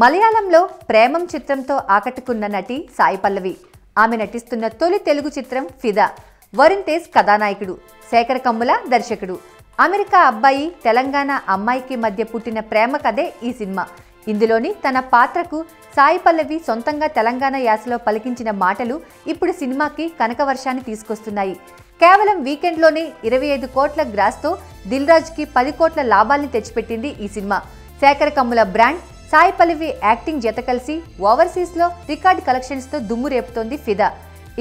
మలయాళంలో ప్రేమం చిత్రంతో ఆకట్టుకున్న నటి సాయి పల్లవి. ఆమె నటిస్తున్న తొలి తెలుగు చిత్రం ఫిదా. వరుణ్ తేజ్ కథానాయకుడు, శేఖర్ కమ్ముల దర్శకుడు. అమెరికా అబ్బాయి, తెలంగాణ అమ్మాయికి మధ్య పుట్టిన ప్రేమ కథే ఈ సినిమా. ఇందులోని తన పాత్రకు సాయి పల్లవి సొంతంగా తెలంగాణ యాసలో పలికించిన మాటలు ఇప్పుడు సినిమాకి కనకవర్షాన్ని తీసుకొస్తున్నాయి. కేవలం వీకెండ్లోనే 25 కోట్ల గ్రాస్తో దిల్ రాజుకి 10 కోట్ల లాభాల్ని తెచ్చిపెట్టింది ఈ cinema. Shekhar Kammula brand, Sai Pallavi acting జత కలిసి ఓవర్సీస్లో రికార్డ్ కలెక్షన్స్తో దుమ్ము రేపుతోంది ఫిదా.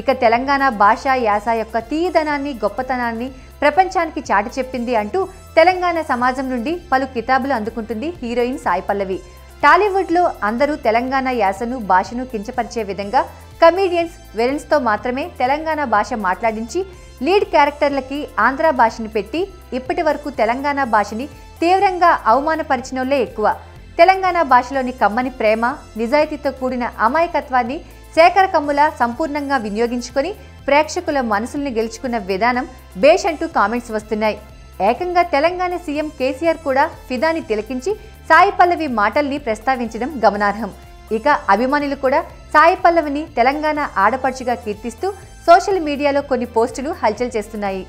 ఇక తెలంగాణ భాష యాస యొక్క తీయదనాన్ని, గొప్పతనాన్ని ప్రపంచానికి చాటి చెప్పింది అంటూ తెలంగాణ సమాజం నుండి పలు కితాబులు అందుకుంటుంది హీరోయిన్ సాయి పల్లవి. టాలీవుడ్లో అందరూ తెలంగాణ యాసను, భాషను కించపరిచే విధంగా కమీడియన్స్, విలన్స్తో మాత్రమే తెలంగాణ భాష మాట్లాడించి లీడ్ క్యారెక్టర్లకి ఆంధ్ర భాషని పెట్టి ఇప్పటి వరకు తెలంగాణ భాషని తీవ్రంగా అవమానపరిచినోళ్లే ఎక్కువ. తెలంగాణ భాషలోని కమ్మని ప్రేమ, నిజాయితీతో కూడిన అమాయకత్వాన్ని శేఖర్ కమ్ముల సంపూర్ణంగా వినియోగించుకొని ప్రేక్షకుల మనసుల్ని గెలుచుకున్న విధానం బేష్ అంటూ కామెంట్స్ వస్తున్నాయి. ఏకంగా తెలంగాణ సీఎం కేసీఆర్ కూడా ఫిదాని తిలకించి సాయి పల్లవి మాటల్ని ప్రస్తావించడం గమనార్హం. ఇక అభిమానులు కూడా సాయి పల్లవిని తెలంగాణ ఆడపడుచుగా కీర్తిస్తూ సోషల్ మీడియాలో కొన్ని పోస్టులు హల్చల్ చేస్తున్నాయి.